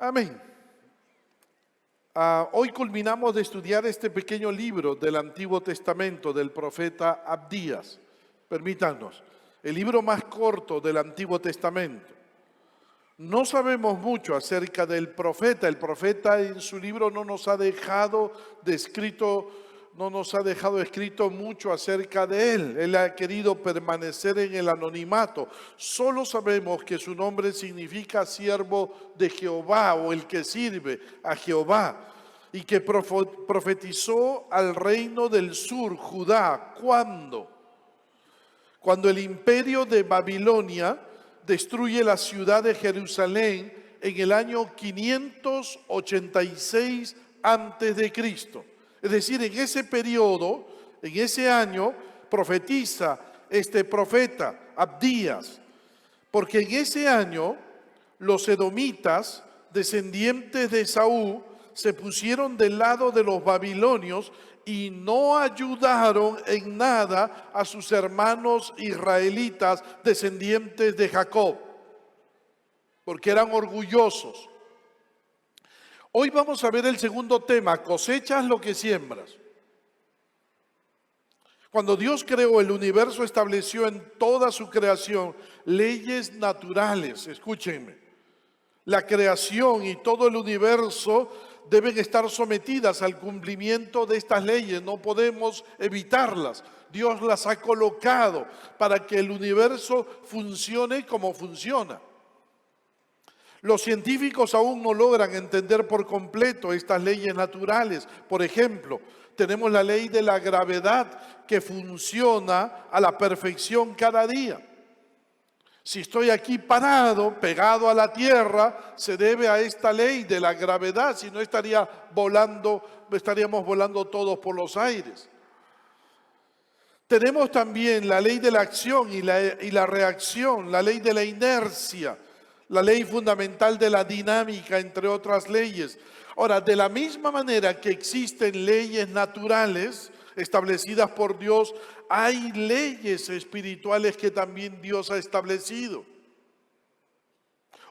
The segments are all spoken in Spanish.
Amén. Hoy culminamos de estudiar este pequeño libro del Antiguo Testamento del profeta Abdías. Permítanos, el libro más corto del Antiguo Testamento. No sabemos mucho acerca del profeta. El profeta en su libro no nos ha dejado escrito mucho acerca de él. Él ha querido permanecer en el anonimato. Solo sabemos que su nombre significa siervo de Jehová o el que sirve a Jehová, y que profetizó al reino del sur, Judá. ¿Cuándo? Cuando el imperio de Babilonia destruye la ciudad de Jerusalén en el año 586 antes de Cristo. Es decir, en ese periodo, en ese año, profetiza este profeta Abdías, porque en ese año los edomitas, descendientes de Saúl, se pusieron del lado de los babilonios y no ayudaron en nada a sus hermanos israelitas, descendientes de Jacob, porque eran orgullosos. Hoy vamos a ver el segundo tema: cosechas lo que siembras. Cuando Dios creó el universo, estableció en toda su creación leyes naturales. Escúchenme, la creación y todo el universo deben estar sometidas al cumplimiento de estas leyes. No podemos evitarlas. Dios las ha colocado para que el universo funcione como funciona. Los científicos aún no logran entender por completo estas leyes naturales. Por ejemplo, tenemos la ley de la gravedad que funciona a la perfección cada día. Si estoy aquí parado, pegado a la tierra, se debe a esta ley de la gravedad, si no estaríamos volando todos por los aires. Tenemos también la ley de la acción y la reacción, la ley de la inercia, la ley fundamental de la dinámica, entre otras leyes. Ahora, de la misma manera que existen leyes naturales establecidas por Dios, hay leyes espirituales que también Dios ha establecido.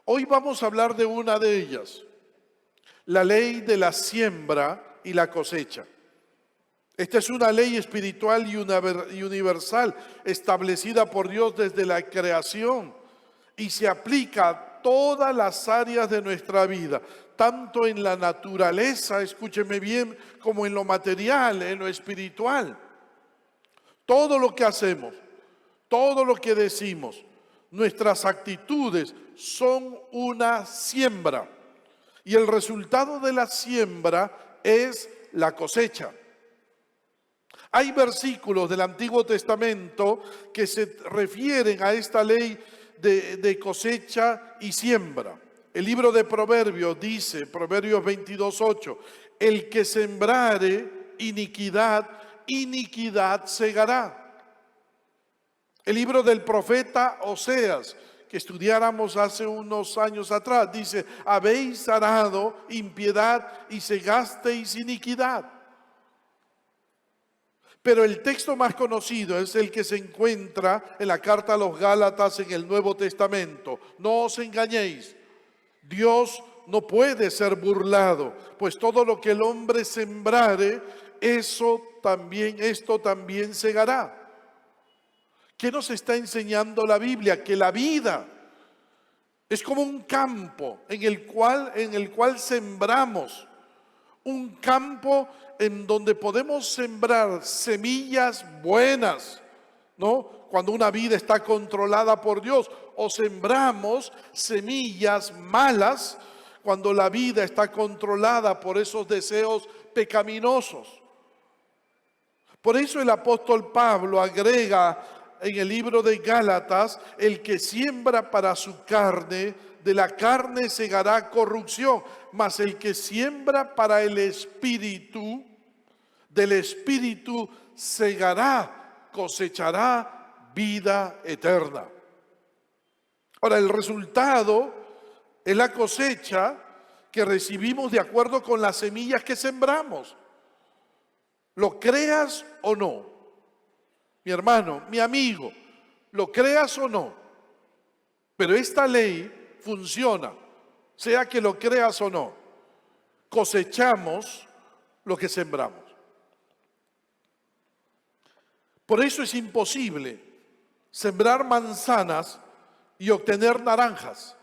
Hoy vamos a hablar de una de ellas, la ley de la siembra y la cosecha. Esta es una ley espiritual y universal establecida por Dios desde la creación y se aplica a todas las áreas de nuestra vida, tanto en la naturaleza, escúcheme bien, como en lo material, en lo espiritual. Todo lo que hacemos, todo lo que decimos, nuestras actitudes son una siembra. Y el resultado de la siembra es la cosecha. Hay versículos del Antiguo Testamento que se refieren a esta ley de cosecha y siembra. El libro de Proverbios dice, Proverbios 22:8, el que sembrare iniquidad, iniquidad segará. El libro del profeta Oseas, que estudiáramos hace unos años atrás, dice, habéis arado impiedad y segasteis iniquidad. Pero el texto más conocido es el que se encuentra en la carta a los Gálatas en el Nuevo Testamento. No os engañéis, Dios no puede ser burlado, pues todo lo que el hombre sembrare, esto también segará. ¿Qué nos está enseñando la Biblia? Que la vida es como un campo en el cual sembramos. Un campo en donde podemos sembrar semillas buenas, ¿no? Cuando una vida está controlada por Dios, o sembramos semillas malas cuando la vida está controlada por esos deseos pecaminosos. Por eso el apóstol Pablo agrega en el libro de Gálatas, el que siembra para su carne, de la carne segará corrupción, mas el que siembra para el Espíritu, del Espíritu segará, cosechará vida eterna. Ahora, el resultado es la cosecha que recibimos de acuerdo con las semillas que sembramos. Lo creas o no, mi hermano, mi amigo, lo creas o no, pero esta ley funciona. sea que lo creas o no, cosechamos lo que sembramos. Por eso es imposible sembrar manzanas y obtener naranjas.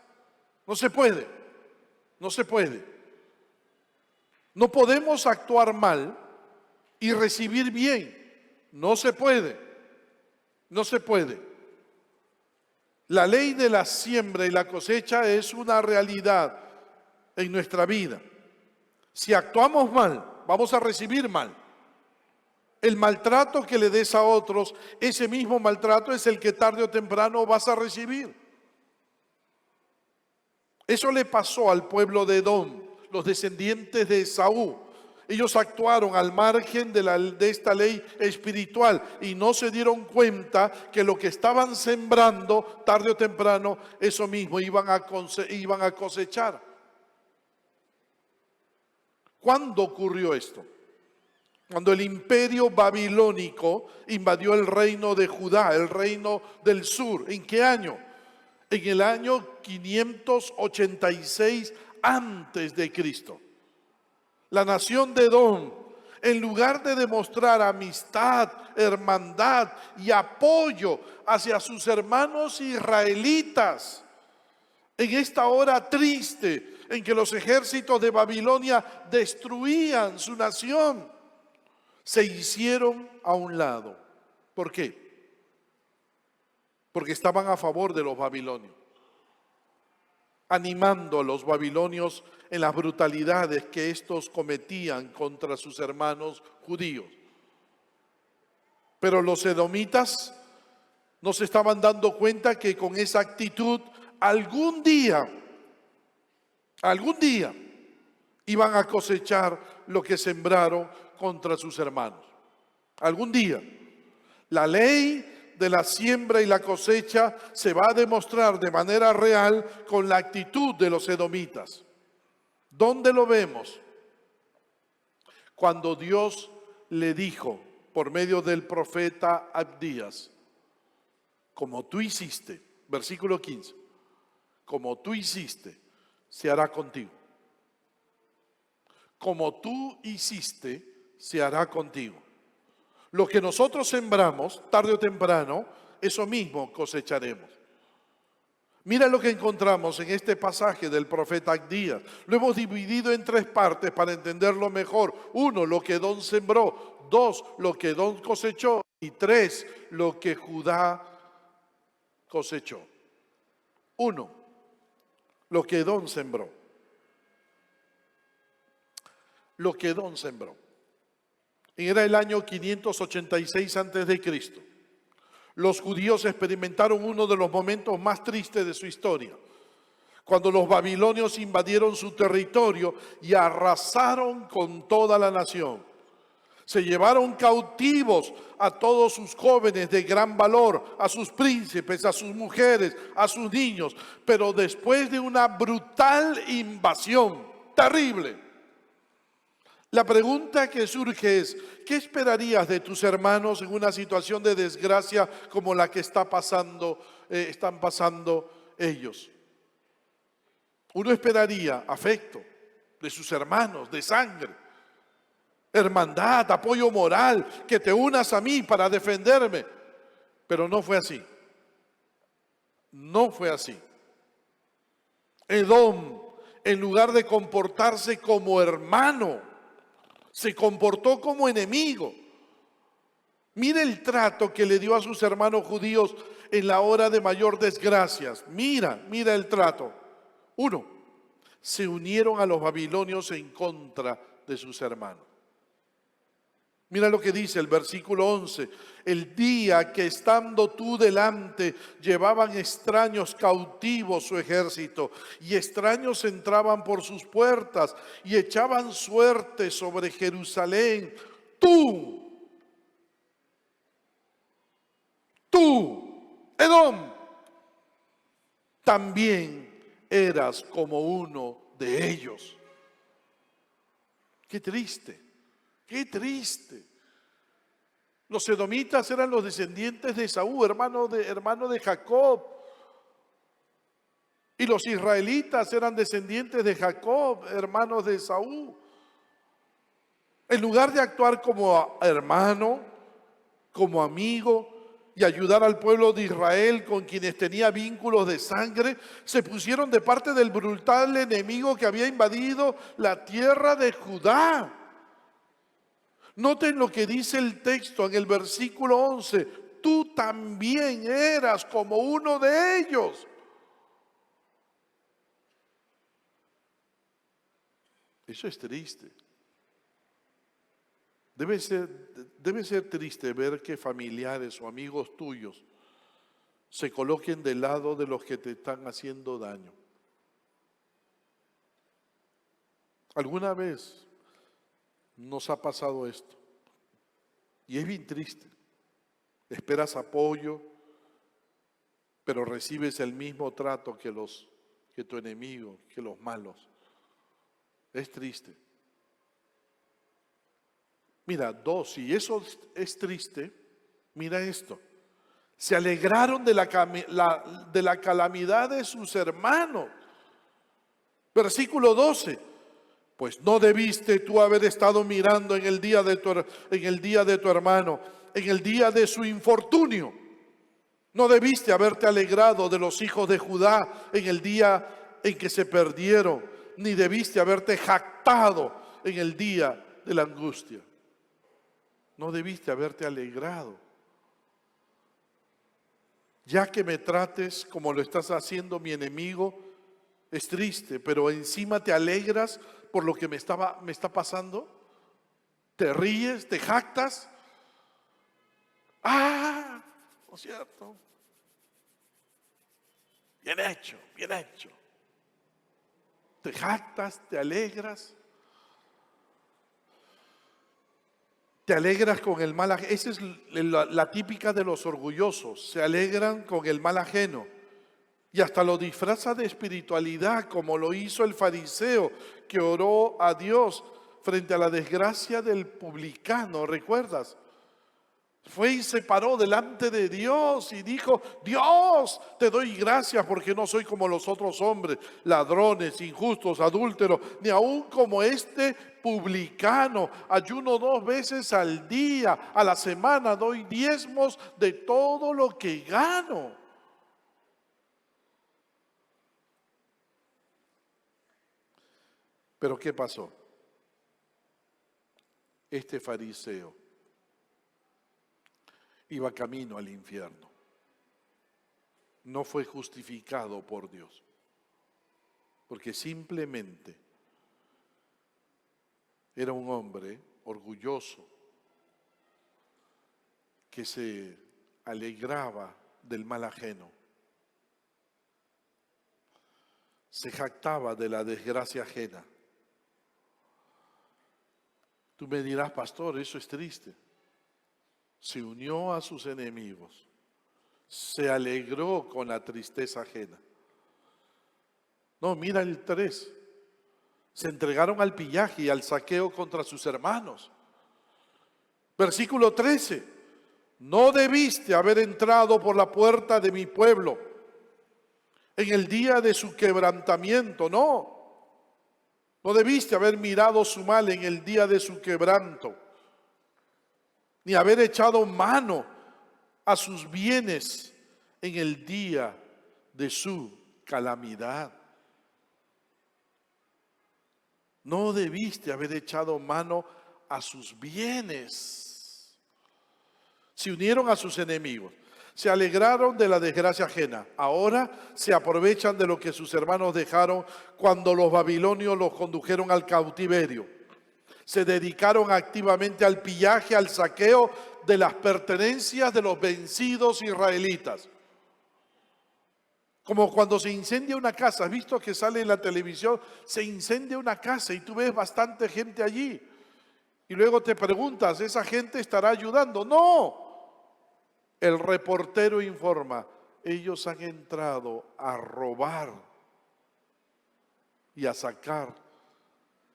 No se puede, no se puede. No podemos actuar mal y recibir bien. No se puede, no se puede. La ley de la siembra y la cosecha es una realidad en nuestra vida. Si actuamos mal, vamos a recibir mal. El maltrato que le des a otros, ese mismo maltrato es el que tarde o temprano vas a recibir. Eso le pasó al pueblo de Edom, los descendientes de Esaú. Ellos actuaron al margen de esta ley espiritual y no se dieron cuenta que lo que estaban sembrando, tarde o temprano, eso mismo iban a cosechar. ¿Cuándo ocurrió esto? Cuando el imperio babilónico invadió el reino de Judá, el reino del sur. ¿En qué año? En el año 586 antes de Cristo. La nación de Edom, en lugar de demostrar amistad, hermandad y apoyo hacia sus hermanos israelitas, en esta hora triste en que los ejércitos de Babilonia destruían su nación, se hicieron a un lado. ¿Por qué? Porque estaban a favor de los babilonios, animando a los babilonios en las brutalidades que estos cometían contra sus hermanos judíos. Pero los edomitas no se estaban dando cuenta que con esa actitud algún día iban a cosechar lo que sembraron contra sus hermanos. Algún día. La ley de la siembra y la cosecha se va a demostrar de manera real con la actitud de los edomitas. ¿Dónde lo vemos? Cuando Dios le dijo por medio del profeta Abdías, como tú hiciste, versículo 15, como tú hiciste, se hará contigo. Como tú hiciste, se hará contigo. Lo que nosotros sembramos, tarde o temprano, eso mismo cosecharemos. Mira lo que encontramos en este pasaje del profeta Abdías. Lo hemos dividido en tres partes para entenderlo mejor. 1, lo que Edom sembró. 2, lo que Edom cosechó. Y 3, lo que Judá cosechó. 1, lo que Edom sembró. Lo que Edom sembró. Era el año 586 antes de Cristo. Los judíos experimentaron uno de los momentos más tristes de su historia, cuando los babilonios invadieron su territorio y arrasaron con toda la nación. Se llevaron cautivos a todos sus jóvenes de gran valor, a sus príncipes, a sus mujeres, a sus niños, pero después de una brutal invasión terrible. La pregunta que surge es, ¿qué esperarías de tus hermanos en una situación de desgracia como la que están pasando ellos? Uno esperaría afecto de sus hermanos, de sangre, hermandad, apoyo moral, que te unas a mí para defenderme. Pero no fue así. No fue así. Edom, en lugar de comportarse como hermano, se comportó como enemigo. Mira el trato que le dio a sus hermanos judíos en la hora de mayor desgracia. Mira el trato. 1, se unieron a los babilonios en contra de sus hermanos. Mira lo que dice el versículo 11. El día que estando tú delante llevaban extraños cautivos su ejército y extraños entraban por sus puertas y echaban suerte sobre Jerusalén. Tú, Edom, también eras como uno de ellos. Qué triste. ¡Qué triste! Los edomitas eran los descendientes de Esaú, hermano de Jacob. Y los israelitas eran descendientes de Jacob, hermanos de Esaú. En lugar de actuar como hermano, como amigo y ayudar al pueblo de Israel con quienes tenía vínculos de sangre, se pusieron de parte del brutal enemigo que había invadido la tierra de Judá. Noten lo que dice el texto en el versículo 11. Tú también eras como uno de ellos. Eso es triste. Debe ser triste ver que familiares o amigos tuyos se coloquen del lado de los que te están haciendo daño. ¿Alguna vez nos ha pasado esto? Y es bien triste. Esperas apoyo, pero recibes el mismo trato que tu enemigo, que los malos. Es triste. Mira, si eso es triste, mira esto. Se alegraron de la calamidad de sus hermanos. Versículo 12. Pues no debiste tú haber estado mirando en el día de tu hermano, en el día de su infortunio. No debiste haberte alegrado de los hijos de Judá en el día en que se perdieron, ni debiste haberte jactado en el día de la angustia. No debiste haberte alegrado. Ya que me trates como lo estás haciendo mi enemigo, es triste, pero encima te alegras por lo que me está pasando. Te ríes, te jactas. ¿No es cierto? Bien hecho, bien hecho. Te jactas, te alegras. Te alegras con el mal ajeno. Esa es la típica de los orgullosos. Se alegran con el mal ajeno. Y hasta lo disfraza de espiritualidad, como lo hizo el fariseo que oró a Dios frente a la desgracia del publicano. ¿Recuerdas? Fue y se paró delante de Dios y dijo: Dios, te doy gracias porque no soy como los otros hombres, ladrones, injustos, adúlteros, ni aún como este publicano. Ayuno 2 veces al día, a la semana doy diezmos de todo lo que gano. Pero ¿qué pasó? Este fariseo iba camino al infierno. No fue justificado por Dios, porque simplemente era un hombre orgulloso que se alegraba del mal ajeno, se jactaba de la desgracia ajena. Tú me dirás: pastor, eso es triste. Se unió a sus enemigos, se alegró con la tristeza ajena. No, mira el 3. Se entregaron al pillaje y al saqueo contra sus hermanos. Versículo 13. No debiste haber entrado por la puerta de mi pueblo en el día de su quebrantamiento. No debiste haber mirado su mal en el día de su quebranto, ni haber echado mano a sus bienes en el día de su calamidad. No debiste haber echado mano a sus bienes. Se unieron a sus enemigos, se alegraron de la desgracia ajena. Ahora se aprovechan de lo que sus hermanos dejaron cuando los babilonios los condujeron al cautiverio. Se dedicaron activamente al pillaje, al saqueo de las pertenencias de los vencidos israelitas. Como cuando se incendia una casa. ¿Has visto que sale en la televisión? Se incendia una casa y tú ves bastante gente allí. Y luego te preguntas: ¿esa gente estará ayudando? No. El reportero informa: ellos han entrado a robar y a sacar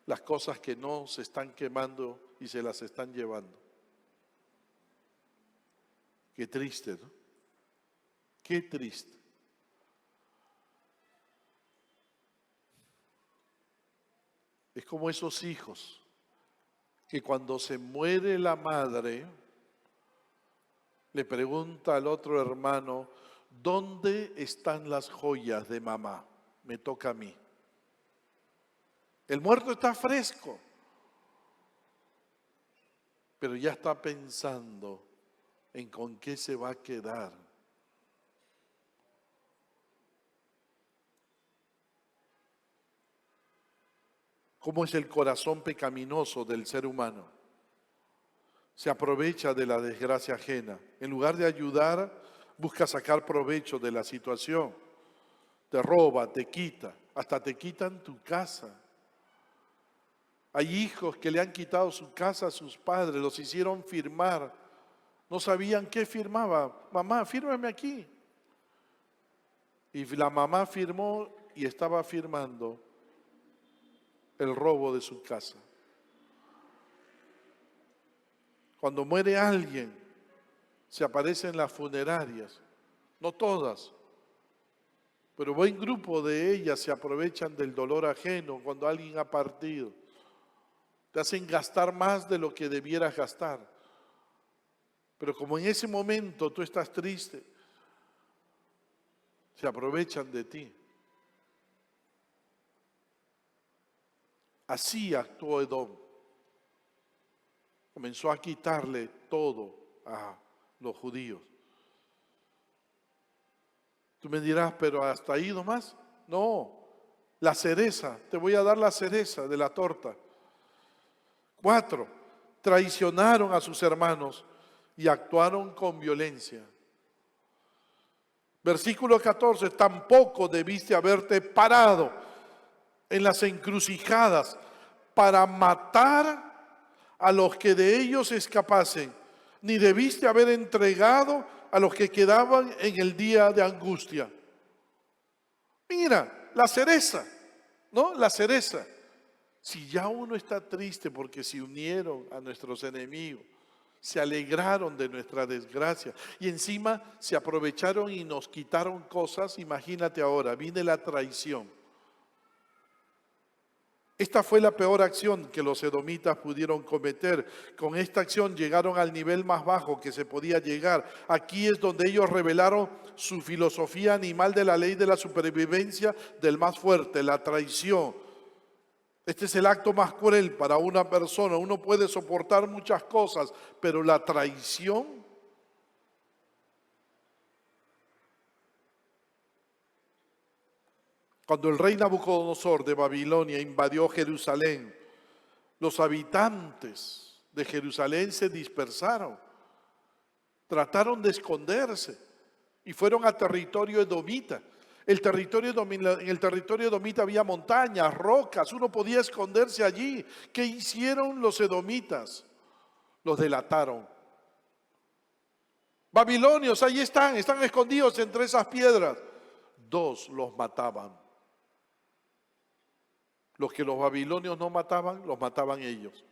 las cosas que no se están quemando y se las están llevando. Qué triste, ¿no? Qué triste. Es como esos hijos que cuando se muere la madre, le pregunta al otro hermano, ¿dónde están las joyas de mamá? Me toca a mí. El muerto está fresco, pero ya está pensando en con qué se va a quedar. ¿Cómo es el corazón pecaminoso del ser humano? Se aprovecha de la desgracia ajena. En lugar de ayudar, busca sacar provecho de la situación. Te roba, te quita, hasta te quitan tu casa. Hay hijos que le han quitado su casa a sus padres, los hicieron firmar. No sabían qué firmaba. Mamá, fírmame aquí. Y la mamá firmó y estaba firmando el robo de su casa. Cuando muere alguien, se aparecen las funerarias, no todas, pero buen grupo de ellas se aprovechan del dolor ajeno cuando alguien ha partido. Te hacen gastar más de lo que debieras gastar. Pero como en ese momento tú estás triste, se aprovechan de ti. Así actuó Edom. Comenzó a quitarle todo a los judíos. Tú me dirás, pero ¿hasta ahí nomás? No, la cereza, te voy a dar la cereza de la torta. 4, traicionaron a sus hermanos y actuaron con violencia. Versículo 14, tampoco debiste haberte parado en las encrucijadas para matar a los que de ellos escapasen, ni debiste haber entregado a los que quedaban en el día de angustia. Mira, la cereza, ¿no? La cereza. Si ya uno está triste porque se unieron a nuestros enemigos, se alegraron de nuestra desgracia y encima se aprovecharon y nos quitaron cosas, imagínate ahora, viene la traición. Esta fue la peor acción que los edomitas pudieron cometer. Con esta acción llegaron al nivel más bajo que se podía llegar. Aquí es donde ellos revelaron su filosofía animal de la ley de la supervivencia del más fuerte, la traición. Este es el acto más cruel para una persona. Uno puede soportar muchas cosas, pero la traición. Cuando el rey Nabucodonosor de Babilonia invadió Jerusalén, los habitantes de Jerusalén se dispersaron, trataron de esconderse y fueron a territorio edomita. En el territorio edomita había montañas, rocas, uno podía esconderse allí. ¿Qué hicieron los edomitas? Los delataron. Babilonios, ahí están escondidos entre esas piedras. 2 los mataban. Los que los babilonios no mataban, los mataban ellos.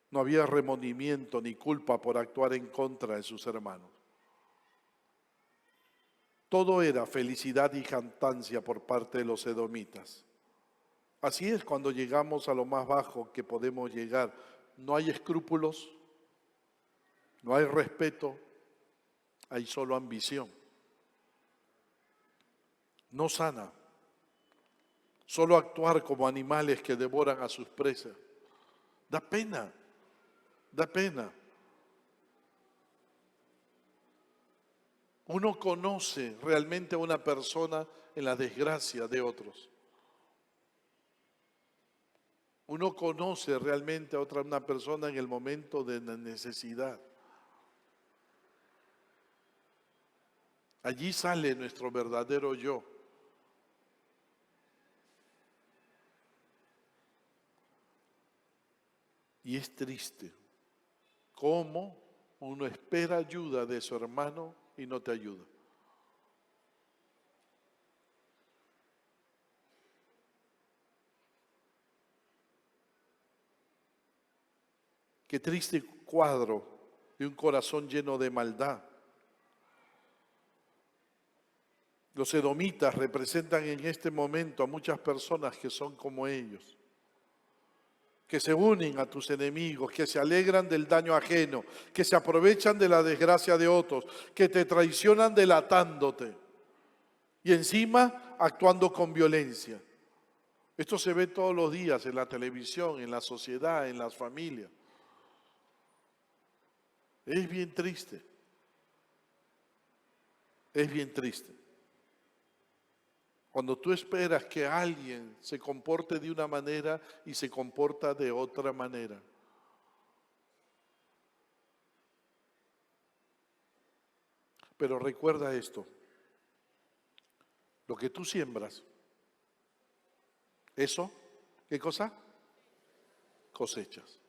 No había remordimiento ni culpa por actuar en contra de sus hermanos. Todo era felicidad y jactancia por parte de los edomitas. Así es cuando llegamos a lo más bajo que podemos llegar. No hay escrúpulos, no hay respeto, hay solo ambición. No sana, solo actuar como animales que devoran a sus presas. Da pena, da pena. Uno conoce realmente a una persona en la desgracia de otros. Uno conoce realmente a una persona en el momento de necesidad. Allí sale nuestro verdadero yo. Y es triste cómo uno espera ayuda de su hermano y no te ayuda. Qué triste cuadro de un corazón lleno de maldad. Los edomitas representan en este momento a muchas personas que son como ellos, que se unen a tus enemigos, que se alegran del daño ajeno, que se aprovechan de la desgracia de otros, que te traicionan delatándote y encima actuando con violencia. Esto se ve todos los días en la televisión, en la sociedad, en las familias. Es bien triste. Es bien triste. Cuando tú esperas que alguien se comporte de una manera y se comporta de otra manera. Pero recuerda esto, lo que tú siembras, eso, ¿qué cosa? Cosechas.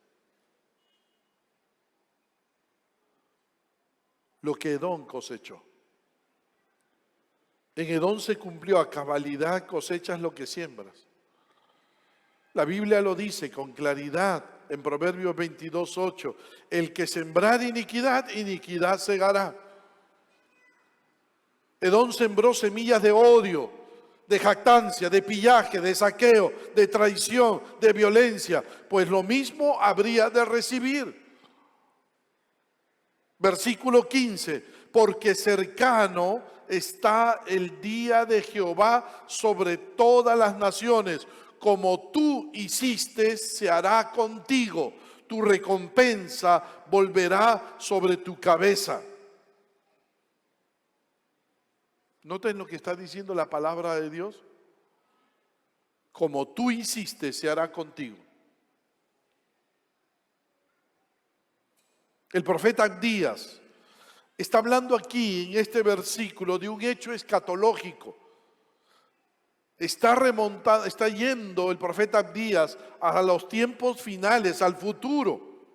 Lo que Edom cosechó. En Edom se cumplió a cabalidad, cosechas lo que siembras. La Biblia lo dice con claridad en Proverbios 22:8. El que sembrar iniquidad, iniquidad segará. Edom sembró semillas de odio, de jactancia, de pillaje, de saqueo, de traición, de violencia. Pues lo mismo habría de recibir. Versículo 15. Porque cercano está el día de Jehová sobre todas las naciones. Como tú hiciste, se hará contigo. Tu recompensa volverá sobre tu cabeza. ¿Noten lo que está diciendo la palabra de Dios? Como tú hiciste, se hará contigo. El profeta Abdías está hablando aquí en este versículo de un hecho escatológico. Está yendo el profeta Abdías a los tiempos finales, al futuro.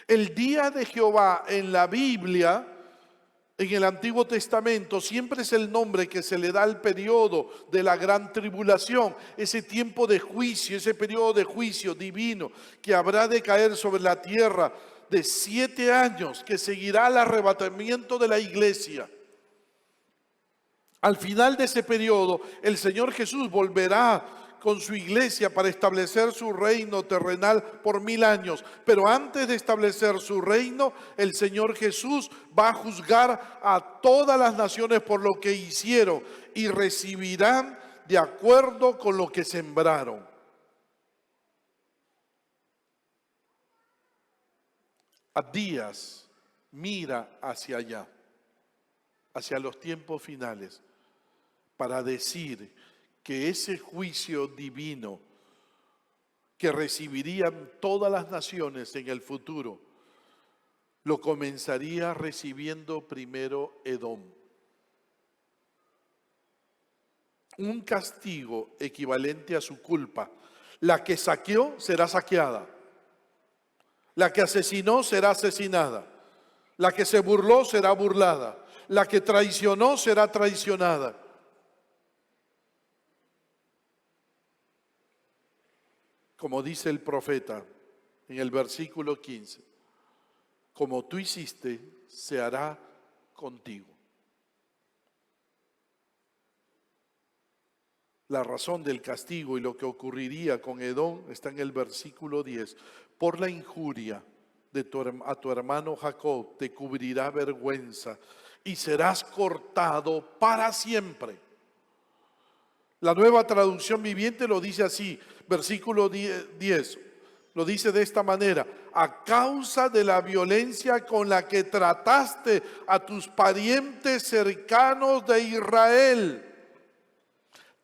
El día de Jehová en la Biblia, en el Antiguo Testamento, siempre es el nombre que se le da al periodo de la gran tribulación, ese tiempo de juicio, ese periodo de juicio divino que habrá de caer sobre la tierra de 7 años, que seguirá el arrebatamiento de la iglesia. Al final de ese periodo, el Señor Jesús volverá con su iglesia para establecer su reino terrenal por 1000 años. Pero antes de establecer su reino, el Señor Jesús va a juzgar a todas las naciones por lo que hicieron y recibirán de acuerdo con lo que sembraron. Abdías mira hacia allá, hacia los tiempos finales, para decir que ese juicio divino que recibirían todas las naciones en el futuro, lo comenzaría recibiendo primero Edom. Un castigo equivalente a su culpa. La que saqueó será saqueada. La que asesinó será asesinada. La que se burló será burlada. La que traicionó será traicionada. Como dice el profeta en el versículo 15, como tú hiciste, se hará contigo. La razón del castigo y lo que ocurriría con Edom está en el versículo 10. Por la injuria a tu hermano Jacob te cubrirá vergüenza y serás cortado para siempre. La Nueva Traducción Viviente lo dice así, versículo 10, lo dice de esta manera: a causa de la violencia con la que trataste a tus parientes cercanos de Israel,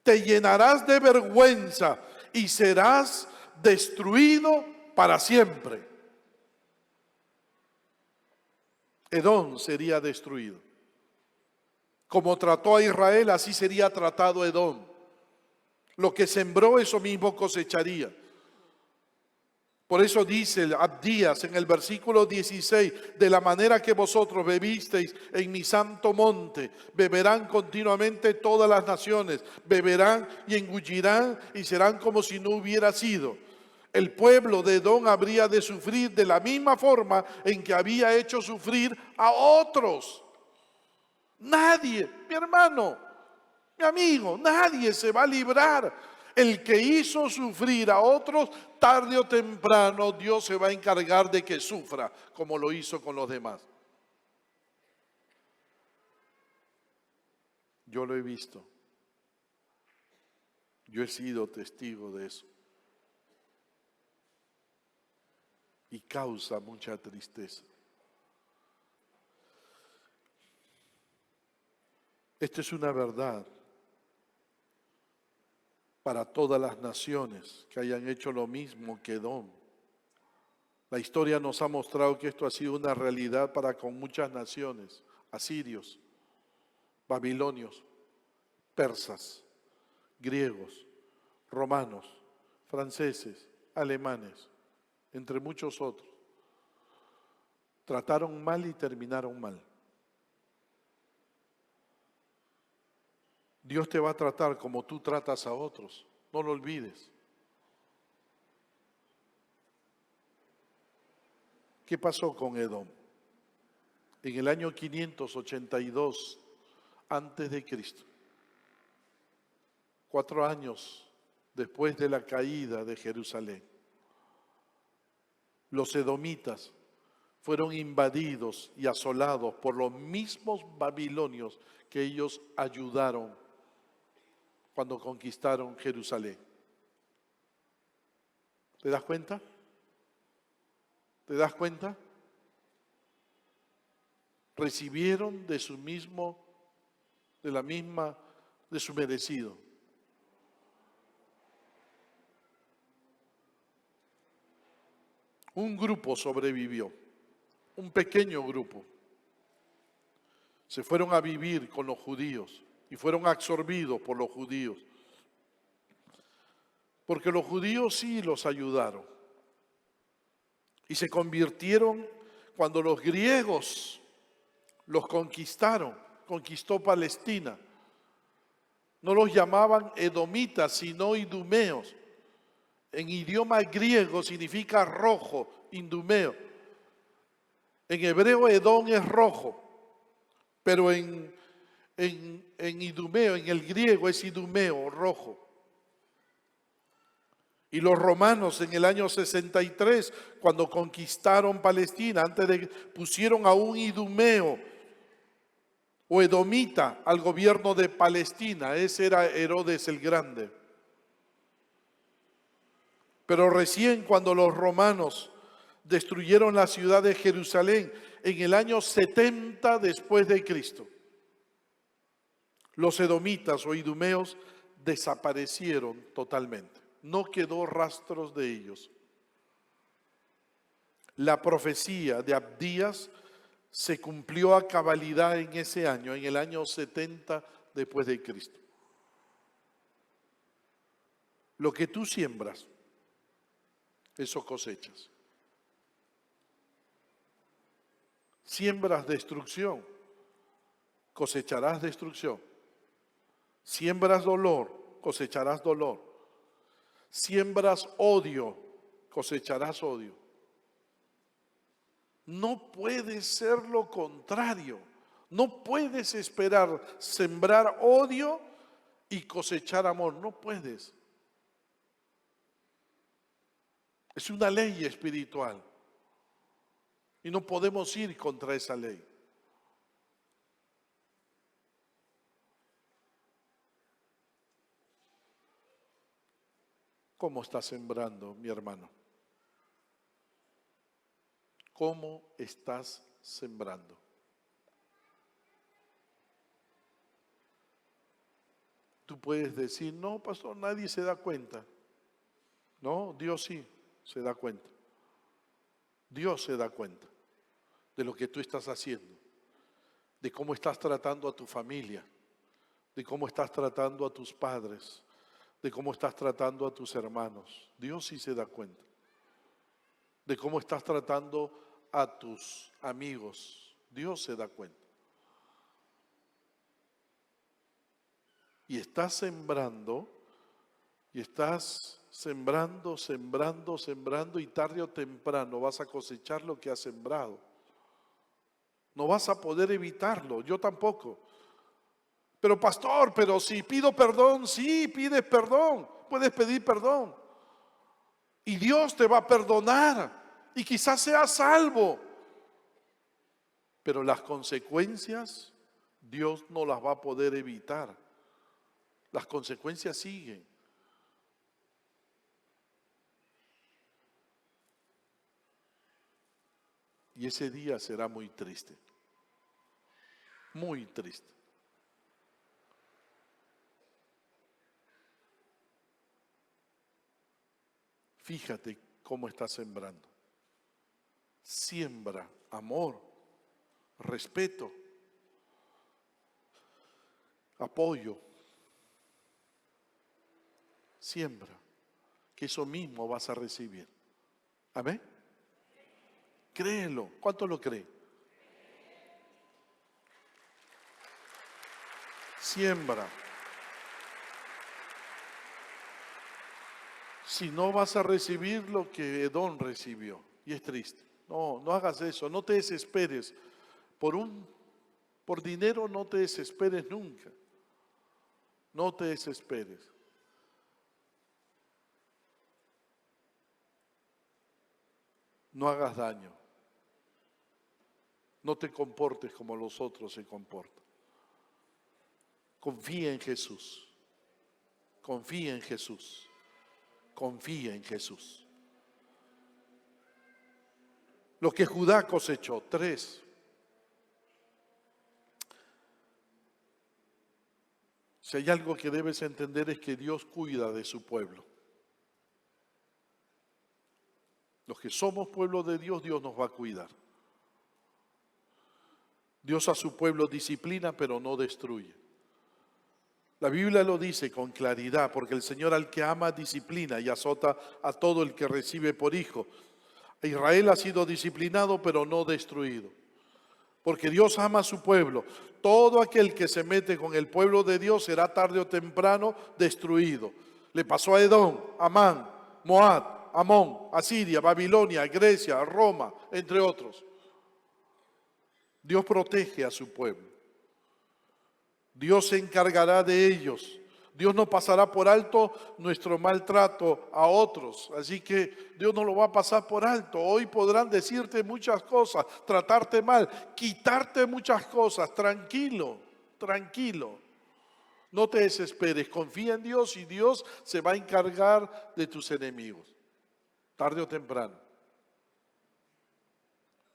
te llenarás de vergüenza y serás destruido para siempre. Edom sería destruido. Como trató a Israel, así sería tratado Edom. Lo que sembró, eso mismo cosecharía. Por eso dice Abdías en el versículo 16, de la manera que vosotros bebisteis en mi santo monte, beberán continuamente todas las naciones, beberán y engullirán y serán como si no hubiera sido. El pueblo de Edom habría de sufrir de la misma forma en que había hecho sufrir a otros. Nadie, mi hermano, Mi amigo, nadie se va a librar. El que hizo sufrir a otros, tarde o temprano Dios se va a encargar de que sufra, como lo hizo con los demás. Yo lo he visto. Yo he sido testigo de eso. Y causa mucha tristeza. Esta es una verdad para todas las naciones que hayan hecho lo mismo que Edom. La historia nos ha mostrado que esto ha sido una realidad para con muchas naciones: asirios, babilonios, persas, griegos, romanos, franceses, alemanes, entre muchos otros. Trataron mal y terminaron mal. Dios te va a tratar como tú tratas a otros, no lo olvides. ¿Qué pasó con Edom? En el año 582 antes de Cristo, 4 años después de la caída de Jerusalén, los edomitas fueron invadidos y asolados por los mismos babilonios que ellos ayudaron cuando conquistaron Jerusalén. ¿Te das cuenta? ¿Te das cuenta? Recibieron de su merecido. Un grupo sobrevivió, un pequeño grupo. Se fueron a vivir con los judíos y fueron absorbidos por los judíos. Porque los judíos sí los ayudaron. Y se convirtieron cuando los griegos los conquistaron, conquistó Palestina. No los llamaban edomitas, sino idumeos. En idioma griego significa rojo, idumeo. En hebreo Edom es rojo, pero en idumeo, en el griego es idumeo, rojo. Y los romanos en el año 63, cuando conquistaron Palestina, pusieron a un idumeo o edomita al gobierno de Palestina. Ese era Herodes el Grande. Pero recién cuando los romanos destruyeron la ciudad de Jerusalén en el año 70 después de Cristo, los edomitas o idumeos desaparecieron totalmente. No quedó rastros de ellos. La profecía de Abdías se cumplió a cabalidad en ese año, en el año 70 después de Cristo. Lo que tú siembras, eso cosechas. Siembras destrucción, cosecharás destrucción. Siembras dolor, cosecharás dolor. Siembras odio, cosecharás odio. No puede ser lo contrario. No puedes esperar sembrar odio y cosechar amor. No puedes. Es una ley espiritual. Y no podemos ir contra esa ley. ¿Cómo estás sembrando, mi hermano? ¿Cómo estás sembrando? Tú puedes decir, no, pastor, nadie se da cuenta. No, Dios sí se da cuenta. Dios se da cuenta de lo que tú estás haciendo, de cómo estás tratando a tu familia, de cómo estás tratando a tus padres, de cómo estás tratando a tus hermanos. Dios sí se da cuenta. De cómo estás tratando a tus amigos. Dios se da cuenta. Y estás sembrando, y tarde o temprano vas a cosechar lo que has sembrado. No vas a poder evitarlo, yo tampoco. Pero pastor, pero si pido perdón, sí, pides perdón, puedes pedir perdón. Y Dios te va a perdonar y quizás seas salvo. Pero las consecuencias Dios no las va a poder evitar. Las consecuencias siguen. Y ese día será muy triste. Muy triste. Fíjate cómo estás sembrando. Siembra amor, respeto, apoyo. Siembra, que eso mismo vas a recibir. Amén. Créelo. ¿Cuánto lo cree? Siembra. Si no, vas a recibir lo que Edom recibió. Y es triste. No, no hagas eso. No te desesperes. Por dinero no te desesperes nunca. No te desesperes. No hagas daño. No te comportes como los otros se comportan. Confía en Jesús. Confía en Jesús. Confía en Jesús. Lo que Judá cosechó, 3. Si hay algo que debes entender es que Dios cuida de su pueblo. Los que somos pueblo de Dios, Dios nos va a cuidar. Dios a su pueblo disciplina, pero no destruye. La Biblia lo dice con claridad, porque el Señor al que ama disciplina y azota a todo el que recibe por hijo. Israel ha sido disciplinado, pero no destruido. Porque Dios ama a su pueblo. Todo aquel que se mete con el pueblo de Dios será tarde o temprano destruido. Le pasó a Edom, Amán, Moab, Amón, Asiria, Babilonia, Grecia, Roma, entre otros. Dios protege a su pueblo. Dios se encargará de ellos. Dios no pasará por alto nuestro maltrato a otros. Así que Dios no lo va a pasar por alto. Hoy podrán decirte muchas cosas, tratarte mal, quitarte muchas cosas. Tranquilo, tranquilo. No te desesperes. Confía en Dios y Dios se va a encargar de tus enemigos. Tarde o temprano.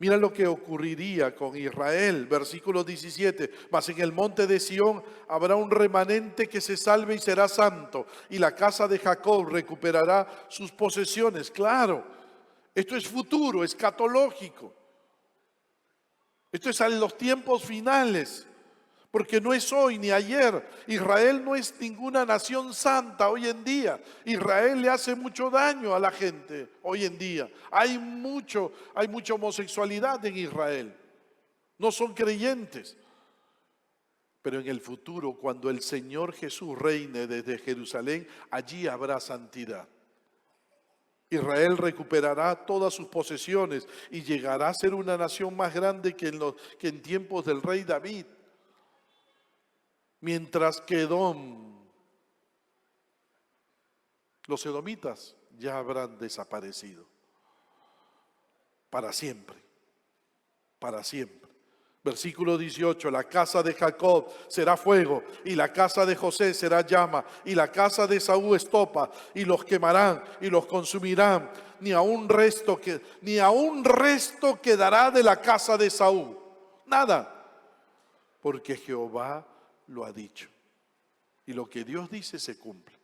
Mira lo que ocurriría con Israel, versículo 17. Mas en el monte de Sión habrá un remanente que se salve y será santo, y la casa de Jacob recuperará sus posesiones. Claro, esto es futuro, escatológico. Esto es en los tiempos finales, porque no es hoy ni ayer. Israel no es ninguna nación santa hoy en día. Israel le hace mucho daño a la gente hoy en día. Hay mucha homosexualidad en Israel. No son creyentes. Pero en el futuro, cuando el Señor Jesús reine desde Jerusalén, allí habrá santidad. Israel recuperará todas sus posesiones y llegará a ser una nación más grande que en tiempos del rey David. Mientras que Edom, los edomitas ya habrán desaparecido para siempre, para siempre. Versículo 18, la casa de Jacob será fuego y la casa de José será llama y la casa de Esaú estopa y los quemarán y los consumirán, ni a un resto quedará de la casa de Esaú, nada, porque Jehová lo ha dicho. Y lo que Dios dice se cumple.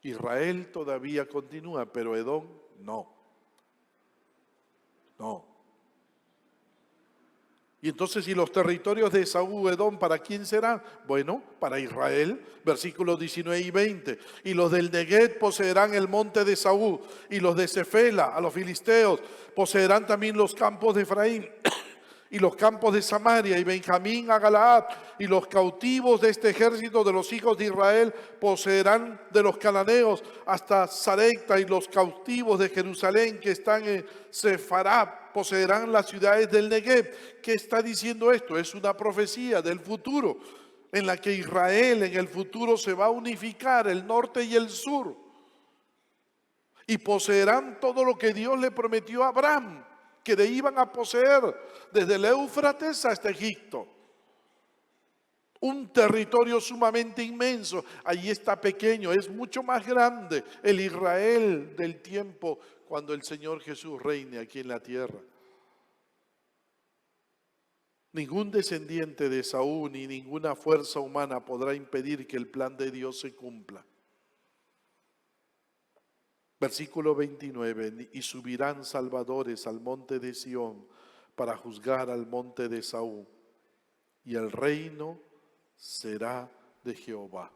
Israel todavía continúa, pero Edom no. No. Y entonces, ¿y los territorios de Esaú, Edom, para quién serán? Bueno, para Israel, versículos 19 y 20. Y los del Neguet poseerán el monte de Esaú, y los de Cefela, a los filisteos, poseerán también los campos de Efraín. Y los campos de Samaria y Benjamín a Galaad, y los cautivos de este ejército de los hijos de Israel poseerán de los cananeos hasta Sarepta, y los cautivos de Jerusalén que están en Sefarab poseerán las ciudades del Negev. ¿Qué está diciendo esto? Es una profecía del futuro, en la que Israel en el futuro se va a unificar, el norte y el sur, y poseerán todo lo que Dios le prometió a Abraham, que le iban a poseer desde el Éufrates hasta Egipto. Un territorio sumamente inmenso. Allí está pequeño, es mucho más grande el Israel del tiempo cuando el Señor Jesús reine aquí en la tierra. Ningún descendiente de Esaú ni ninguna fuerza humana podrá impedir que el plan de Dios se cumpla. Versículo 29, y subirán salvadores al monte de Sión para juzgar al monte de Esaú, y el reino será de Jehová.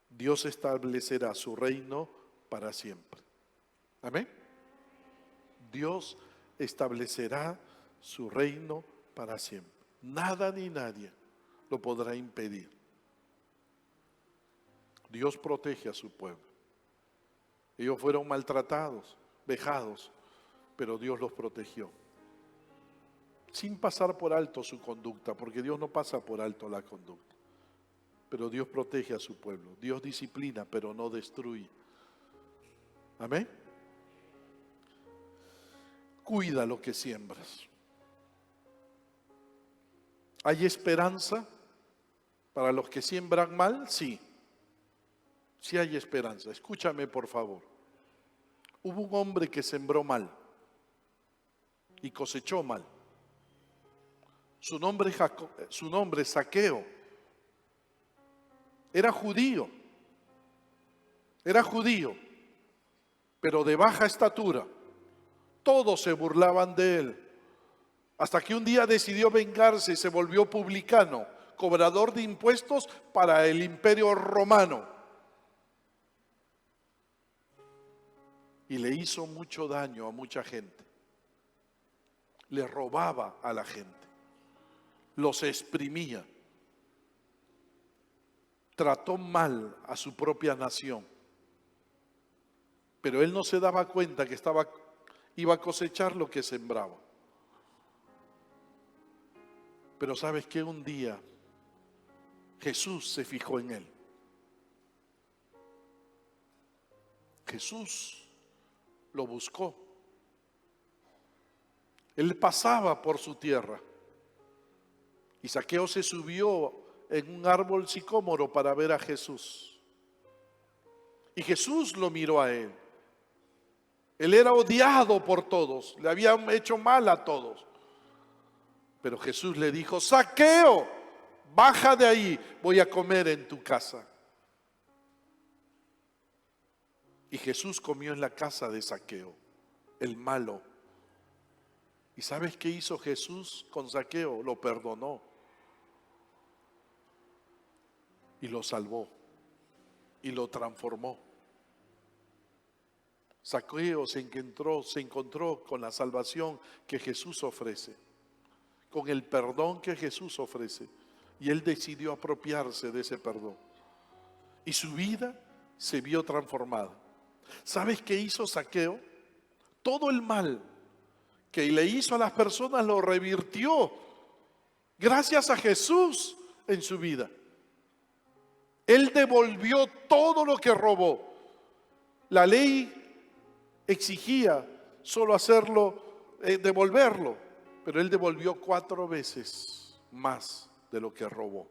Dios establecerá su reino para siempre. Amén. Dios establecerá su reino para siempre. Nada ni nadie lo podrá impedir. Dios protege a su pueblo. Ellos fueron maltratados, vejados, pero Dios los protegió. Sin pasar por alto su conducta, porque Dios no pasa por alto la conducta. Pero Dios protege a su pueblo. Dios disciplina, pero no destruye. Amén. Cuida lo que siembras. ¿Hay esperanza para los que siembran mal? Sí. Sí hay esperanza. Escúchame, por favor. Hubo un hombre que sembró mal y cosechó mal. Su nombre Zaqueo. Era judío, pero de baja estatura. Todos se burlaban de él, hasta que un día decidió vengarse y se volvió publicano, cobrador de impuestos para el Imperio Romano. Y le hizo mucho daño a mucha gente. Le robaba a la gente, los exprimía. Trató mal a su propia nación, pero él no se daba cuenta que iba a cosechar lo que sembraba. Pero ¿sabes qué? Un día Jesús se fijó en él. Jesús lo buscó. Él pasaba por su tierra y Zaqueo se subió en un árbol sicómoro para ver a Jesús. Y Jesús lo miró a él. Él era odiado por todos, le habían hecho mal a todos. Pero Jesús le dijo: Zaqueo, baja de ahí, voy a comer en tu casa. Y Jesús comió en la casa de Zaqueo, el malo. ¿Y sabes qué hizo Jesús con Zaqueo? Lo perdonó y lo salvó y lo transformó. Zaqueo se encontró con la salvación que Jesús ofrece, con el perdón que Jesús ofrece, y él decidió apropiarse de ese perdón. Y su vida se vio transformada. ¿Sabes qué hizo Zaqueo? Todo el mal que le hizo a las personas lo revirtió gracias a Jesús en su vida. Él devolvió todo lo que robó. La ley exigía solo devolverlo, pero él devolvió 4 veces más de lo que robó.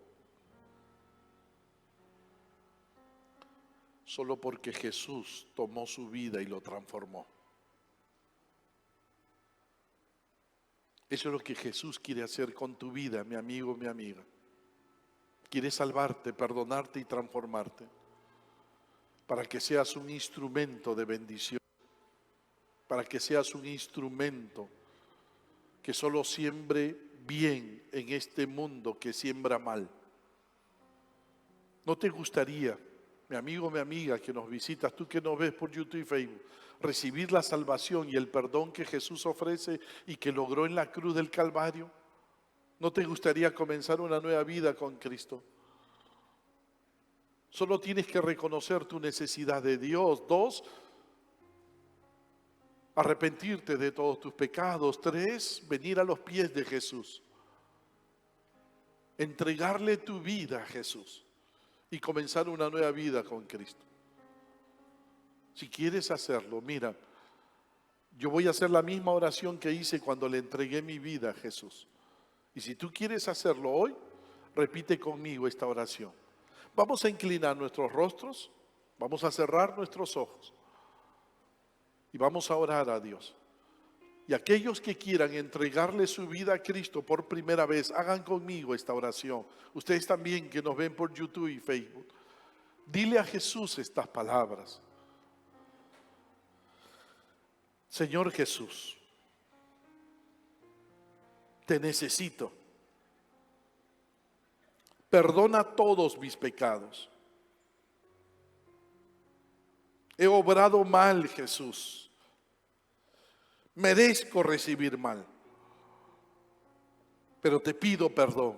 Solo porque Jesús tomó su vida y lo transformó. Eso es lo que Jesús quiere hacer con tu vida, mi amigo, mi amiga. Quiere salvarte, perdonarte y transformarte, para que seas un instrumento de bendición, para que seas un instrumento que solo siembre bien en este mundo que siembra mal. ¿No te gustaría, mi amigo, mi amiga, que nos visitas, tú que nos ves por YouTube y Facebook, recibir la salvación y el perdón que Jesús ofrece y que logró en la cruz del Calvario? ¿No te gustaría comenzar una nueva vida con Cristo? Solo tienes que reconocer tu necesidad de Dios. 2, arrepentirte de todos tus pecados. 3, venir a los pies de Jesús. Entregarle tu vida a Jesús y comenzar una nueva vida con Cristo. Si quieres hacerlo, mira, yo voy a hacer la misma oración que hice cuando le entregué mi vida a Jesús. Y si tú quieres hacerlo hoy, repite conmigo esta oración. Vamos a inclinar nuestros rostros, vamos a cerrar nuestros ojos y vamos a orar a Dios. Y aquellos que quieran entregarle su vida a Cristo por primera vez, hagan conmigo esta oración. Ustedes también que nos ven por YouTube y Facebook, dile a Jesús estas palabras. Señor Jesús, te necesito. Perdona todos mis pecados. He obrado mal, Jesús. Merezco recibir mal. Pero te pido perdón.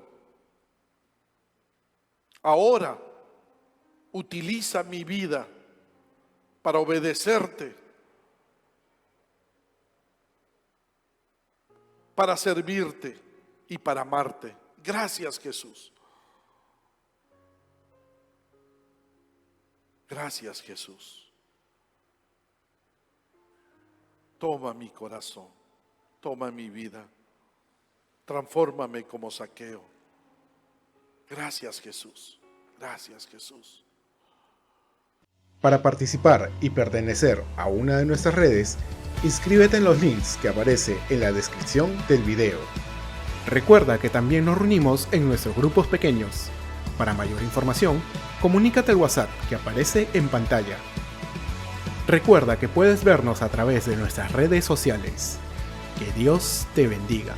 Ahora, utiliza mi vida para obedecerte, para servirte y para amarte. Gracias, Jesús. Gracias, Jesús. Toma mi corazón, toma mi vida, transfórmame como Zaqueo. Gracias, Jesús. Gracias, Jesús. Para participar y pertenecer a una de nuestras redes, inscríbete en los links que aparece en la descripción del video. Recuerda que también nos reunimos en nuestros grupos pequeños. Para mayor información, comunícate al WhatsApp que aparece en pantalla. Recuerda que puedes vernos a través de nuestras redes sociales. Que Dios te bendiga.